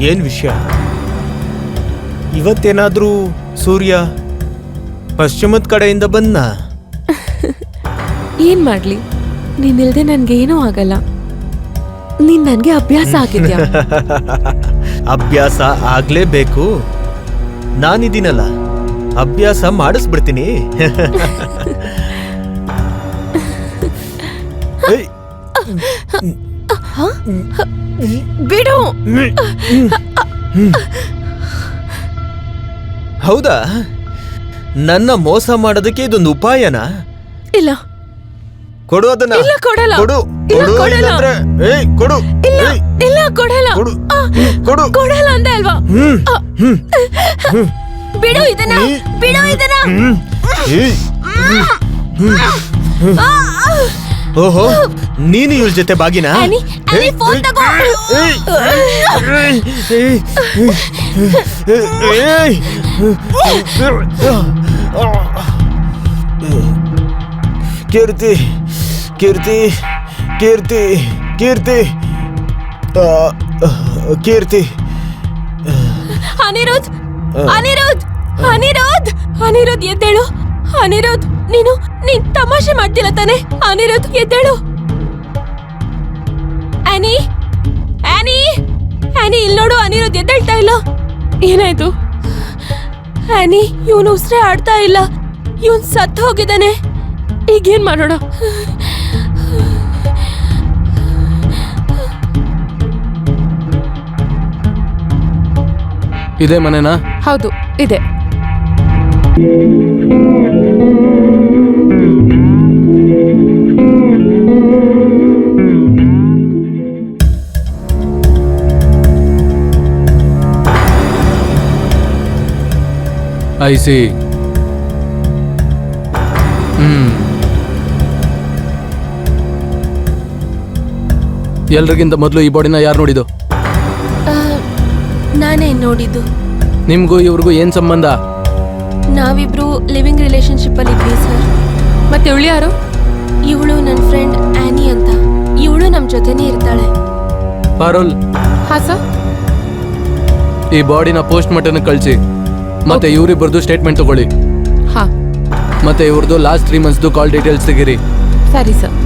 ಏನ್ ವಿಷಯ? ಇವತ್ತೇನಾದ್ರೂ ಸೂರ್ಯ ಪಶ್ಚಿಮದ ಕಡೆಯಿಂದ ಬಂದ? ಏನ್ ಮಾಡ್ಲಿ, ನೀನಿಲ್ದೆ ನನ್ಗೇನೂ ಆಗಲ್ಲ. ನೀನ್ ನನ್ಗೆ ಅಭ್ಯಾಸ ಆಗಿದ್ಯಾ. ಅಭ್ಯಾಸ ಆಗ್ಲೇಬೇಕು. ನಾನಿದ್ದೀನಲ್ಲ, ಅಭ್ಯಾಸ ಮಾಡಿಸ್ಬಿಡ್ತೀನಿ. ಬಿಡು. ಹೌದಾ? ನನ್ನ ಮೋಸ ಮಾಡೋದಕ್ಕೆ ಇದೊಂದು ಉಪಾಯನಾ? ಇಲ್ಲ, ಕೊಡು ಅದನ್ನ. ಇಲ್ಲ ಕೊಡಲ್ಲ. ಕೊಡು ಕೊಡು ಇಲ್ಲಾಂದ್ರೆ ಕೊಡು. ಇಲ್ಲ ಇಲ್ಲ ಕೊಡಲ್ಲ. ಕೊಡು ಕೊಡು. ಕೊಡಲ್ಲ ಅಂದೆ ಅಲ್ವಾ? ಬಿಡು ಇದನ್ನ, ಬಿಡು ಇದನ್ನ. ಓಹೋ, ನೀನು ಇವಳ ಜೊತೆ ಬಾಗಿನ? ಫೋನ್ ತಗೋ. ಕೀರ್ತಿ ಕೀರ್ತಿ ಕೀರ್ತಿ ಕೀರ್ತಿ ಕೀರ್ತಿ. ಅನಿರುದ್ಧ್, ಅನಿರುದ್ಧ್, ಅನಿರುದ್ಧ್, ಅನಿರುದ್ಧ್ ಎದ್ದೇಳು. ಅನಿರುದ್ಧ್, ನೀನ್ ತಮಾಷೆ ಮಾಡ್ತಿಲ್ಲ ತಾನೆ? ಅನಿರುದ್ಧ್ ಎದ್ದೇಳು. ಆನಿ, ಆನಿ, ಆನಿ, ಇಲ್ಲಿ ನೋಡು. ಅನಿರುದ್ಧ್ ಎದ್ದೇಳ್ತಾ ಇಲ್ಲ. ಏನಾಯ್ತು? ಆನಿ, ಇವನು ಉಸಿರೇ ಆಡ್ತಾ ಇಲ್ಲ. ಇವನ್ ಸತ್ತು ಹೋಗಿದ್ದಾನೆ. ಈಗೇನ್ ಮಾಡೋಣ? ಇದೇ ಮನೆನಾ? ಹೌದು, ಇದೆ. I C. ಎಲ್ರಿಗಿಂತ ಮೊದಲು ಈ ಬಾಡಿನ ಯಾರು ನೋಡಿದ್ದು? ನಾನೇ ನೋಡಿದ್ದು. ನಿಮ್ಗೂ ಇವ್ರಿಗೂ ಏನ್ ಸಂಬಂಧ? ನಾವಿಬ್ರು ಲಿವಿಂಗ್ ರಿಲೇಶನ್ಶಿಪ್ ಅಲ್ಲಿ ಇದ್ವಿ ಸರ್. ಮತ್ತೆ ಇವಳು ಯಾರು? ಇವಳು ನನ್ನ ಫ್ರೆಂಡ್ ಆನಿ ಅಂತ. ಇವಳು ನಮ್ ಜೊತೆನೇ ಇರ್ತಾಳೆ. ಪಾರುಲ್. ಹಾ ಸರ್. ಈ ಬಾಡಿನ ಪೋಸ್ಟ್ ಮಾರ್ಟಮ್ ಕಳಿಸಿ. ಮತ್ತೆ ಇವ್ರಿಬ್ಬರದು ಸ್ಟೇಟ್ಮೆಂಟ್ ತಗೊಳ್ಳಿ. ಹಾ. ಮತ್ತೆ ಇವ್ರದ್ದು ಲಾಸ್ಟ್ 3 months ಕಾಲ್ ಡೀಟೇಲ್ಸ್ ತೆಗೀರಿ. ಸರಿ ಸರ್.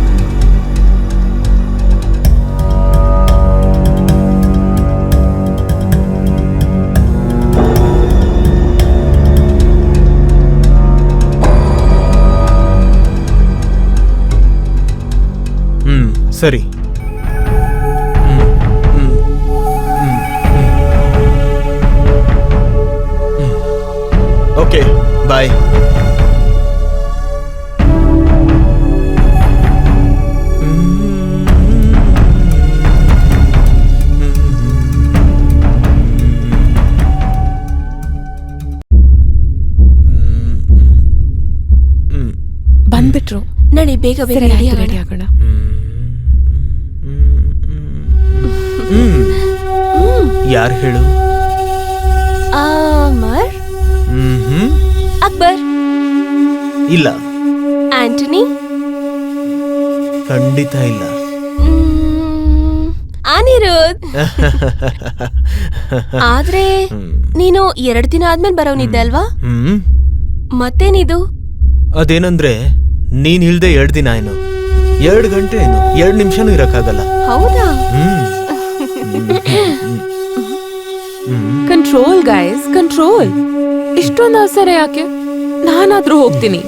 ಸರಿ. ಓಕೆ, ಬಾಯ್. ಬಂದ್ಬಿಟ್ರು. ನಡಿ, ಬೇಗ ಬೇಗ ರೆಡಿ ಆಗೋಣ. ಯಾರು ಹೇಳು? ಅಮರ್. ಅಕ್ಬರ್. ಇಲ್ಲ. ಆಂಟನಿ. ಖಂಡಿತ ಇಲ್ಲ. ಅನಿರುದ್ಧ್. ಆದ್ರೆ ನೀನು 2 ದಿನ ಆದ್ಮೇಲೆ ಬರೋನಿದ್ದೆ ಅಲ್ವಾ? ಮತ್ತೇನಿದು? ಅದೇನಂದ್ರೆ ನೀನ್ ಇಲ್ದೆ 2 ದಿನ ಏನು, 2 ಗಂಟೆ ಏನು, 2 ನಿಮಿಷನೂ ಇರಕ್ಕಾಗಲ್ಲ. ಹೌದಾ? Control guys, control. ಇಷ್ಟೊಂದು ಅವಸರ ಯಾಕೆ? ನಾನಾದ್ರೂ ಹೋಗ್ತೀನಿ.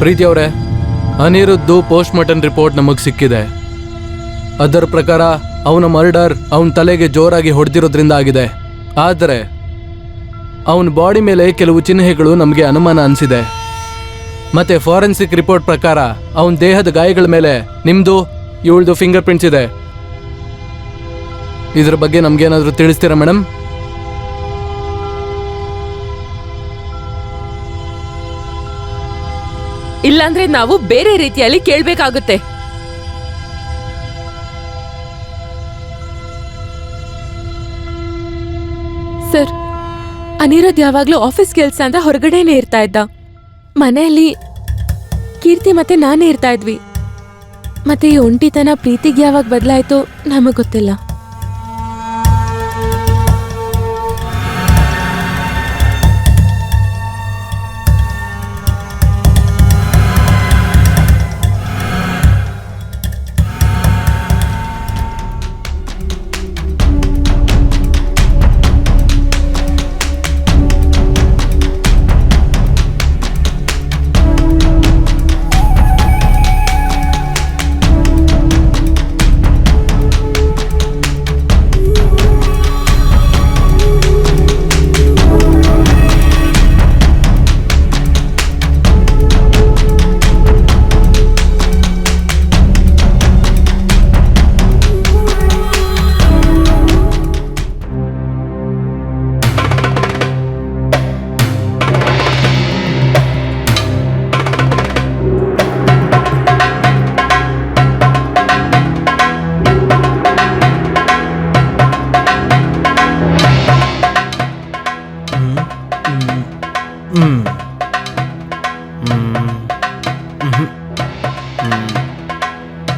ಪ್ರೀತಿ ಅವರೇ, ಅನಿರುದ್ಧ್ ಪೋಸ್ಟ್ ಮಾರ್ಟಮ್ ರಿಪೋರ್ಟ್ ನಮಗೆ ಸಿಕ್ಕಿದೆ. ಅದರ ಪ್ರಕಾರ ಅವನ ಮರ್ಡರ್ ಅವನ ತಲೆಗೆ ಜೋರಾಗಿ ಹೊಡೆದಿರೋದ್ರಿಂದ ಆಗಿದೆ. ಆದರೆ ಅವನ ಬಾಡಿ ಮೇಲೆ ಕೆಲವು ಚಿಹ್ನೆಗಳು ನಮಗೆ ಅನುಮಾನ ಅನಿಸಿದೆ. ಮತ್ತೆ ಫಾರೆನ್ಸಿಕ್ ರಿಪೋರ್ಟ್ ಪ್ರಕಾರ ಅವನ ದೇಹದ ಗಾಯಗಳ ಮೇಲೆ ನಿಮ್ದು ಇವಳದು ಫಿಂಗರ್ ಪ್ರಿಂಟ್ಸ್ ಇದೆ. ಇದ್ರ ಬಗ್ಗೆ ನಮ್ಗೇನಾದ್ರೂ ತಿಳಿಸ್ತೀರಾ ಮೇಡಮ್? ಇಲ್ಲಾಂದ್ರೆ ನಾವು ಬೇರೆ ರೀತಿಯಲ್ಲಿ ಕೇಳ್ಬೇಕಾಗುತ್ತೆ. ಸರ್, ಅನಿರುದ್ಧ್ ಯಾವಾಗ್ಲೂ ಆಫೀಸ್ ಕೆಲ್ಸ ಅಂತ ಹೊರಗಡೆನೆ ಇರ್ತಾ ಇದ್ದ. ಮನೆಯಲ್ಲಿ ಕೀರ್ತಿ ಮತ್ತೆ ನಾನೇ ಇರ್ತಾ ಇದ್ವಿ. ಮತ್ತೆ ಈ ಒಂಟಿತನ ಪ್ರೀತಿಗೆ ಯಾವಾಗ ಬದಲಾಯ್ತು ನಮಗ್ ಗೊತ್ತಿಲ್ಲ.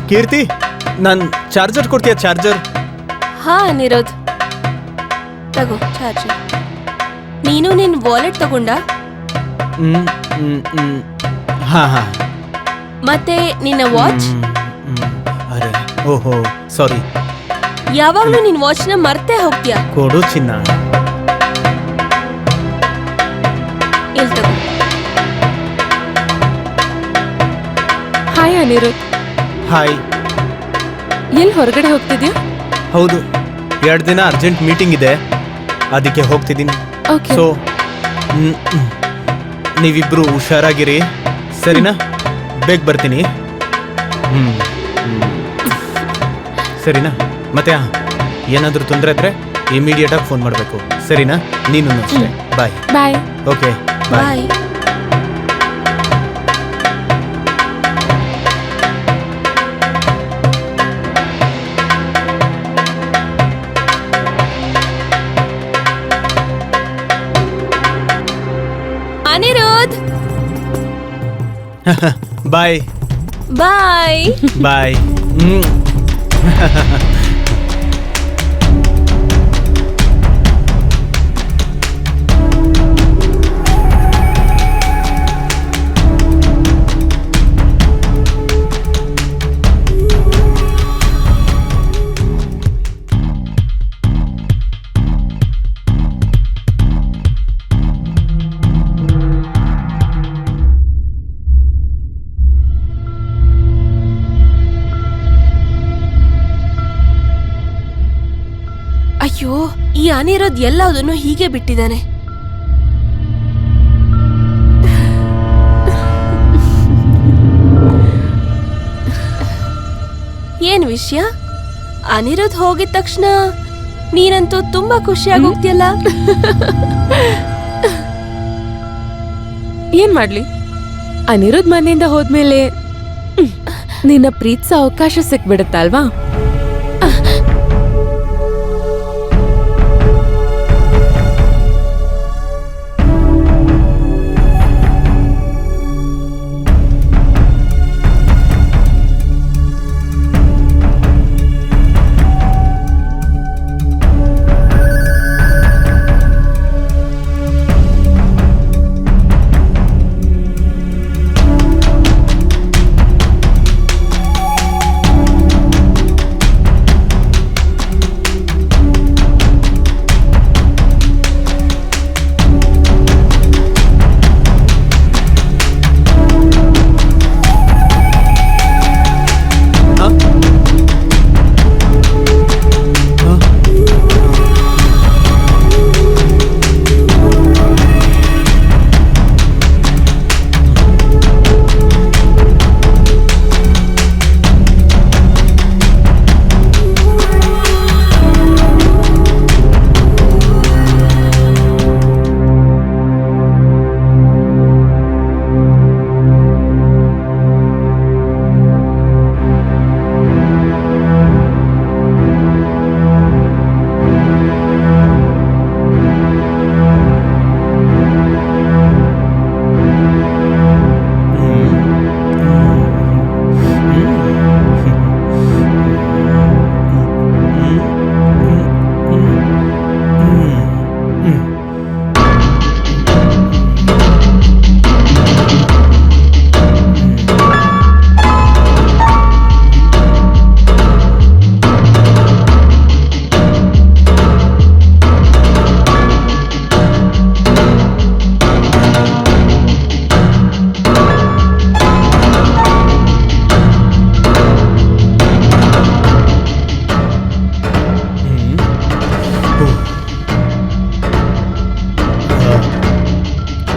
ಕೀರ್ತಿ, ನನ್ ಚಾರ್ಜರ್ ಕೊಡ್ತೀಯ? ಚಾರ್ಜರ್? ಹಾ ಅನಿರುದ್ಧ್, ತಗೋ ಚಾರ್ಜರ್. ನೀನು ನಿನ್ ವಾಲೆಟ್ ತಗೊಂಡ? ಹಾ ಹಾ. ಮತ್ತೆ ನಿನ್ನ ವಾಚ್? ಅರೆ ಓಹೋ ಸಾರಿ. ಯಾವಾಗ್ಲೂ ನಿನ್ ವಾಚ್ ನ ಮರ್ತೇ ಹೋಗ್ತೀಯಾ? ಕೊಡು ಚಿನ್ನ. ಇಲ್ಲಿ ತಗೋ. ಹಾಯ್ ಅನಿರುದ್ಧ್. ಹಾಯ್. ಎಲ್ಲಿ ಹೊರಗಡೆ ಹೋಗ್ತಿದ್ಯಾ? ಹೌದು, 2 ದಿನ ಅರ್ಜೆಂಟ್ ಮೀಟಿಂಗ್ ಇದೆ, ಅದಕ್ಕೆ ಹೋಗ್ತಿದ್ದೀನಿ. ಓಕೆ. ಸೊ ನೀವಿಬ್ರು ಹುಷಾರಾಗಿರಿ, ಸರಿನಾ? ಬೇಗ ಬರ್ತೀನಿ. ಸರಿನಾ? ಮತ್ತೆ ಏನಾದರೂ ತೊಂದರೆ ಇದ್ರೆ ಇಮಿಡಿಯೇಟ್ ಆಗಿ ಫೋನ್ ಮಾಡಬೇಕು, ಸರಿನಾ? ನೀನು ಅಷ್ಟೇ. Bye. Bye. Okay bye. Bye. Anirudh. Bye bye. Bye. ಅಯ್ಯೋ, ಈ ಅನಿರುದ್ಧ್ ಎಲ್ಲದನ್ನು ಹೀಗೆ ಬಿಟ್ಟಿದ್ದಾನೆ. ಏನ್ ವಿಷಯ? ಅನಿರುದ್ಧ್ ಹೋಗಿದ ತಕ್ಷಣ ನೀನಂತೂ ತುಂಬಾ ಖುಷಿಯಾಗಿ ಹೋಗ್ತಿಯಲ್ಲ. ಏನ್ ಮಾಡ್ಲಿ, ಅನಿರುದ್ಧ್ ಮನೆಯಿಂದ ಹೋದ್ಮೇಲೆ ನಿನ್ನ ಪ್ರೀತಿಸೋ ಅವಕಾಶ ಸಿಕ್ಬಿಡುತ್ತಲ್ವಾ?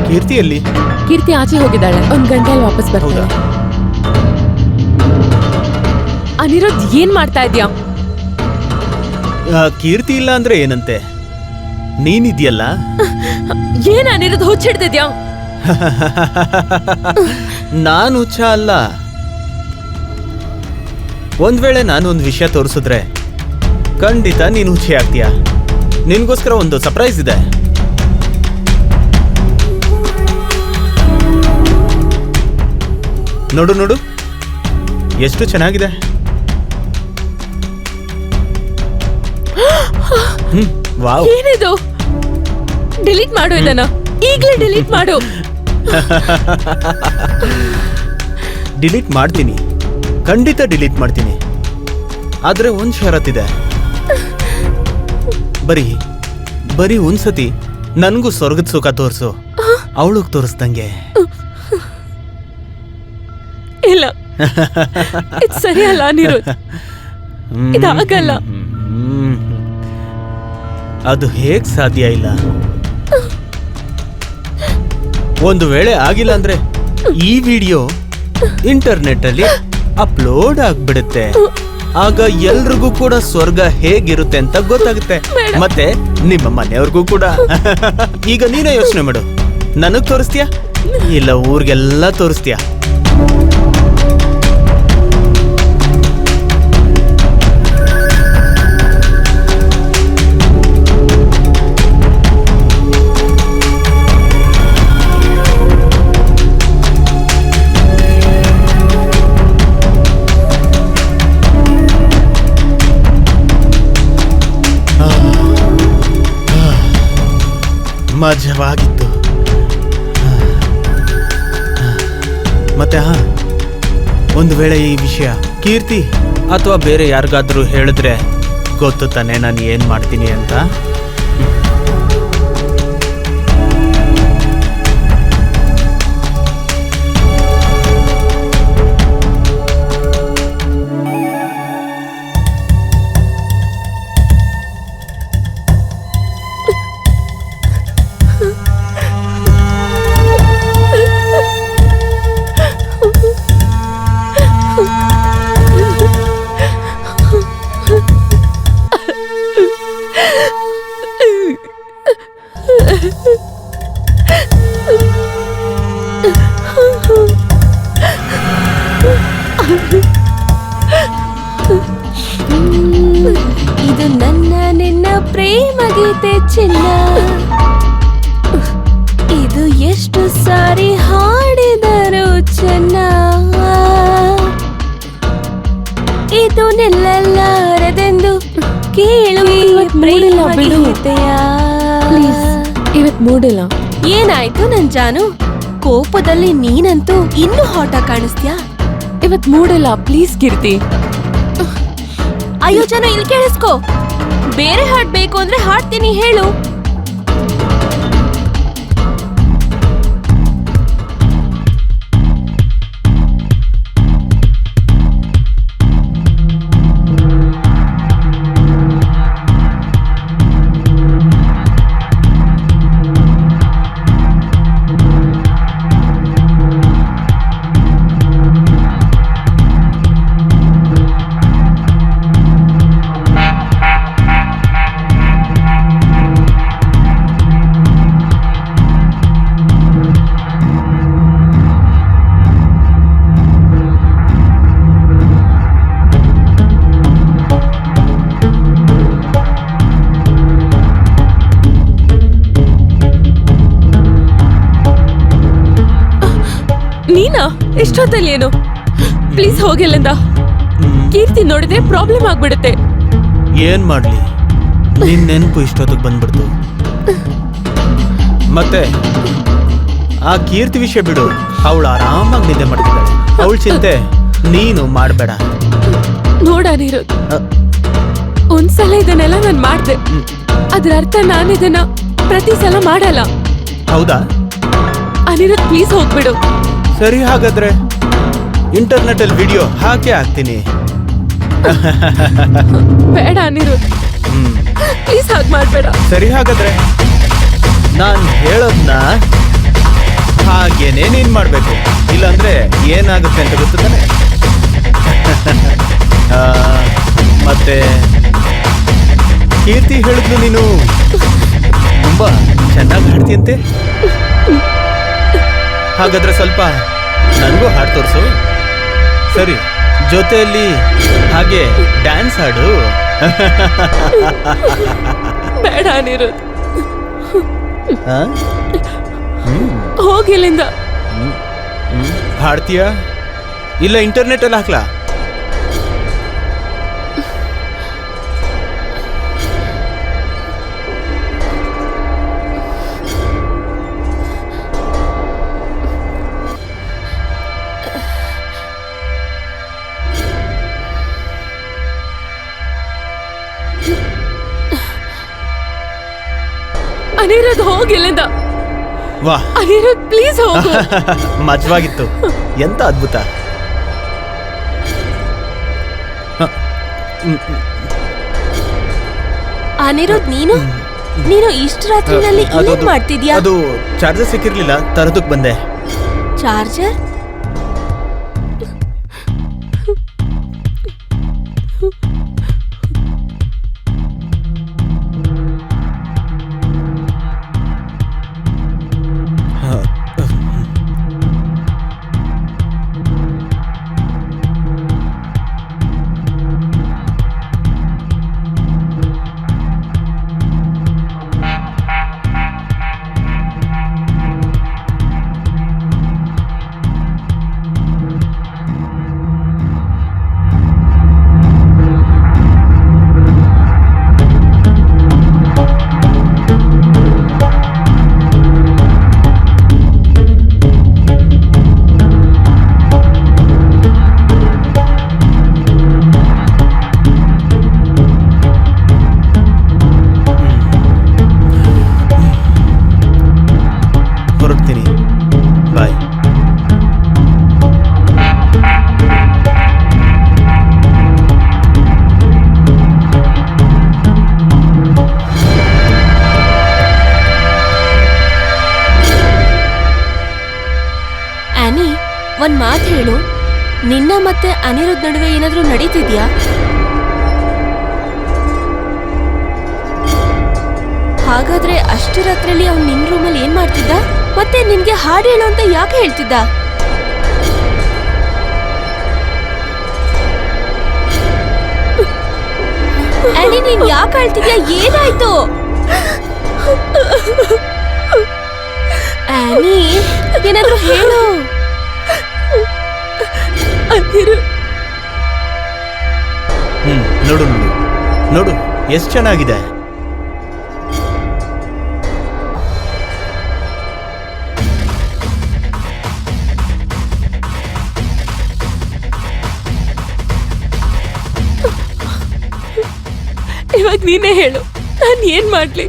ಕೀರ್ತಿಯಲ್ಲಿ? ಕೀರ್ತಿ ಆಚೆ ಹೋಗಿದ್ದಾಳೆ, 1 ಗಂಟೆಯಲ್ಲಿ ವಾಪಸ್ ಹೌದಾ? ಬರ್ತಾಳೆ. ಅನಿರುದ್ಧ್ ಏನ್ ಮಾಡ್ತಾ ಇದ್ಯಾ? ಕೀರ್ತಿ ಇಲ್ಲ ಅಂದ್ರೆ ಏನಂತೆ, ನೀನಿದ್ಯಲ್ಲ. ಏನ್ ಅನಿರುದ್ಧ್ ಹುಚ್ಚಿಡ್ತಿದ್ಯಾ? ನಾನು ಹುಚ್ಚ ಅಲ್ಲ. ಒಂದ್ ವೇಳೆ ನಾನು ಒಂದು ವಿಷಯ ತೋರಿಸಿದ್ರೆ ಖಂಡಿತ ನೀನು ಹುಚ್ಚಿ ಆಗ್ತೀಯ. ನಿನ್ಗೋಸ್ಕರ ಒಂದು ಸರ್ಪ್ರೈಸ್ ಇದೆ. ನೋಡು ನೋಡು, ಎಷ್ಟು ಚೆನ್ನಾಗಿದೆ. ವಾವ್. ಏನಿದು? ಡಿಲೀಟ್ ಮಾಡು ಇದನ್ನ, ಈಗ್ಲೇ ಡಿಲೀಟ್ ಮಾಡು. ಡಿಲೀಟ್ ಮಾಡ್ತೀನಿ, ಖಂಡಿತ ಡಿಲೀಟ್ ಮಾಡ್ತೀನಿ. ಆದ್ರೆ ಒಂದ್ ಷರತ್ತಿದೆ. ಬರೀ ಒಂದ್ಸತಿ ನನ್ಗೂ ಸ್ವರ್ಗದ ಸುಖ ತೋರ್ಸು, ಅವಳಿಗೆ ತೋರಿಸ್ದಂಗೆ. ಇಲ್ಲ, ಇದು ಸರಿ ಅಲ್ಲ ಅನಿರುದ್ಧ್, ಇದಾಗಲ್ಲ. ಅದು ಹೇಗ್ ಸಾಧ್ಯ ಇಲ್ಲ? ಒಂದು ವೇಳೆ ಆಗಿಲ್ಲ ಅಂದ್ರೆ ಈ ವಿಡಿಯೋ ಇಂಟರ್ನೆಟ್ ಅಲ್ಲಿ ಅಪ್ಲೋಡ್ ಆಗ್ಬಿಡುತ್ತೆ. ಆಗ ಎಲ್ರಿಗೂ ಕೂಡ ಸ್ವರ್ಗ ಹೇಗಿರುತ್ತೆ ಅಂತ ಗೊತ್ತಾಗುತ್ತೆ, ಮತ್ತೆ ನಿಮ್ಮ ಮನೆಯವ್ರಿಗೂ ಕೂಡ. ಈಗ ನೀನೇ ಯೋಚನೆ ಮಾಡು, ನನಗ್ ತೋರಿಸ್ತೀಯಾ ಇಲ್ಲ ಊರಿಗೆಲ್ಲ ತೋರಿಸ್ತೀಯಾ? ಮಜವಾಗಿತ್ತು. ಮತ್ತೆ ಒಂದು ವೇಳೆ ಈ ವಿಷಯ ಕೀರ್ತಿ ಅಥವಾ ಬೇರೆ ಯಾರಿಗಾದ್ರೂ ಹೇಳಿದ್ರೆ ಗೊತ್ತು ತಾನೆ ನಾನು ಏನ್ ಮಾಡ್ತೀನಿ ಅಂತ? ಇದು ನನ್ನ ನಿನ್ನ ಪ್ರೇಮ ಗೀತೆ ಚಿನ್ನ. ಇದು ಎಷ್ಟು ಸಾರಿ ಹಾಡಿದರು ಚೆನ್ನ. ಇದು ನಿಲ್ಲಲಾರದೆಂದು ಕೇಳು ಪ್ರೇಮ ಗೀತೆಯ. ಇವತ್ ಮೂಡಿಲ್ಲ. ಏನಾಯ್ತು ನನ್ ಜಾನು? ಕೋಪದಲ್ಲಿ ನೀನಂತೂ ಇನ್ನೂ ಹಾಟ ಕಾಣಿಸ್ತ್ಯಾ. ಇವತ್ ಮೂಡಿಲ್ಲ, ಪ್ಲೀಸ್ ಕೀರ್ತಿ. ಅಯ್ಯೋ ಜನ, ಇಲ್ಲಿ ಕೇಳಿಸ್ಕೋ. ಬೇರೆ ಹಾಡ್ ಬೇಕು ಅಂದ್ರೆ ಹಾಡ್ತೀನಿ, ಹೇಳು. ನೀನಾ? ಎಷ್ಟೊತ್ತಲ್ಲಿ? ಏನು? ಪ್ಲೀಸ್ ಹೋಗಿಲ್ಲಿಂದ. ಕೀರ್ತಿ ನೋಡಿದ್ರೆ ಪ್ರಾಬ್ಲಮ್ ಆಗ್ಬಿಡುತ್ತೆ. ಏನ್ ಮಾಡ್ಲಿ, ನಿನ್ ನೆನಪು ಇಷ್ಟೊತ್ತಿಗೆ ಬಂದ್ಬಿಡ್ತು. ಮತ್ತೆ ಆ ಕೀರ್ತಿ ವಿಷಯ ಬಿಡು, ಅವಳು ಆರಾಮಾಗಿ ನಿದ್ದೆ ಮಾಡ್ತಿದ್ದಾಳೆ. ಅವಳ ಚಿಂತೆ ನೀನು ಮಾಡಬೇಡ. ನೋಡ ಅನಿರುದ್ಧ್, ಒಂದ್ಸಲ ಇದನ್ನೆಲ್ಲ ನಾನು ಮಾಡ್ದೆ, ಅದ್ರ ಅರ್ಥ ನಾನು ಇದನ್ನ ಪ್ರತಿ ಸಲ ಮಾಡಲ್ಲ. ಹೌದಾ? ಅನಿರುದ್ಧ್ ಪ್ಲೀಸ್ ಹೋಗ್ಬಿಡು. ಸರಿ, ಹಾಗಾದ್ರೆ ಇಂಟರ್ನೆಟ್ ಅಲ್ಲಿ ವಿಡಿಯೋ ಹಾಕೇ ಹಾಕ್ತೀನಿ. ಬೇಡ ಅನಿರುದ್ಧ್, ಪ್ಲೀಸ್ ಹಾಗೆ ಮಾಡ್ಬೇಡ. ಸರಿ, ಹಾಗಾದ್ರೆ ನಾನು ಹೇಳೋದ್ನ ಹಾಗೇನೆ ನೀನ್ ಮಾಡ್ಬೇಕು, ಇಲ್ಲಾಂದ್ರೆ ಏನಾಗುತ್ತೆ ಅಂತ ಗೊತ್ತು ತಾನೆ. ಆ, ಮತ್ತೆ ಕೀರ್ತಿ ಹೇಳಿದ್ಲು ನೀನು ತುಂಬಾ ಚೆನ್ನಾಗಿ ಹಾಡ್ತೀಯಂತೆ. ಹಾಗಾದ್ರೆ ಸ್ವಲ್ಪ ನನಗೂ ಹಾಡು ತೋರಿಸು. ಸರಿ, ಜೊತೆಯಲ್ಲಿ ಹಾಗೆ ಡ್ಯಾನ್ಸ್ ಹಾಡು. ಬೇಡ ಅನಿರುದ್ಧ್, ಆ? ಹೋಗಿಲ್ಲಿಂದ. ಹಾಡ್ತೀಯಾ ಇಲ್ಲ ಇಂಟರ್ನೆಟ್ ಅಲ್ಲಿ ಹಾಕ್ಲಾ? ಅನಿರುದ್ಧ್, ಹೋಗಿಲ್ಲಿಂದ. ವಾಹ್, ಅನಿರುದ್ಧ್ ಪ್ಲೀಸ್ ಹೋಗು. ಮಜವಾಗಿತ್ತು. ಎಂತ ಅದ್ಭುತ. ಅನಿರುದ್ಧ್, ನೀನು ಇಷ್ಟ ರಾತ್ರಿನಲ್ಲಿ ಏನ್ ಮಾಡ್ತಿದ್ಯಾ? ಅದು ಚಾರ್ಜರ್ ಸಿಕ್ಕಿರ್ಲಿಲ್ಲ, ತರದಕ್ ಬಂದೆ. ಚಾರ್ಜರ್? ಹೊರಡ್ತೀನಿ, ಬಾಯ್. ಆನಿ, ಒಂದ್ ಮಾತು ಹೇಳು, ನಿನ್ನ ಮತ್ತೆ ಅನಿರುದ್ಧ್ ನಡುವೆ ಏನಾದ್ರೂ ನಡೀತಿದ್ಯಾ? ಹಾಗಾದ್ರೆ ಅಷ್ಟು ರಾತ್ರಿಯಲ್ಲಿ ಅವ್ನು ನಿನ್ ರೂಮಲ್ಲಿ ಏನ್ ಮಾಡ್ತಿದ್ದ? ಮತ್ತೆ ನಿನ್ಗೆ ಹಾಡು ಹೇಳು ಅಂತ ಯಾಕೆ ಹೇಳ್ತಿದ್ದ? ಆನಿ, ನೀನ್ ಯಾಕೆ ಹೇಳ್ತಿದ್ಯಾ? ಏನಾಯ್ತು? ಆನಿ, ಏನಾದ್ರೂ ಹೇಳು. ನೋಡು ನೋಡು ನೋಡು, ಎಷ್ಟು ಚೆನ್ನಾಗಿದೆ. ಇವಾಗ ನೀನೇ ಹೇಳು, ನಾನ್ ಏನ್ ಮಾಡ್ಲಿ?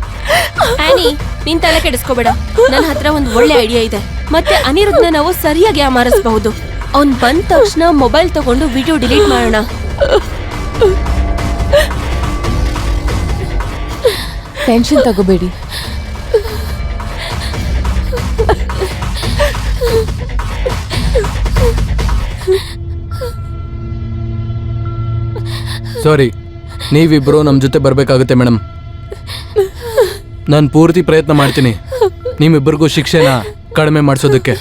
ಆನಿ, ನೀನ್ ತಲೆ ಕೆಡಿಸ್ಕೋಬೇಡ. ನನ್ನ ಹತ್ರ ಒಂದು ಒಳ್ಳೆ ಐಡಿಯಾ ಇದೆ. ಮತ್ತೆ ಅನಿರುದ್ಧನ ನಾವು ಸರಿಯಾಗಿ ಅಮಾರಿಸಬಹುದು. ಅವ್ನ್ ಬಂದ ತಕ್ಷಣ ಮೊಬೈಲ್ ತಗೊಂಡು ವಿಡಿಯೋ ಡಿಲೀಟ್ ಮಾಡೋಣ. ಟೆನ್ಷನ್ ತಗೋಬೇಡಿ. ಸಾರಿ, ನೀವಿಬ್ರು ನಮ್ಮ ಜೊತೆ ಬರಬೇಕಾಗುತ್ತೆ ಮೇಡಮ್. ನಾನು ಪೂರ್ತಿ ಪ್ರಯತ್ನ ಮಾಡ್ತೀನಿ ನಿಮ್ಮಿಬ್ಬರಿಗೂ ಶಿಕ್ಷೆನ ಕಡಿಮೆ ಮಾಡಿಸೋದಕ್ಕೆ.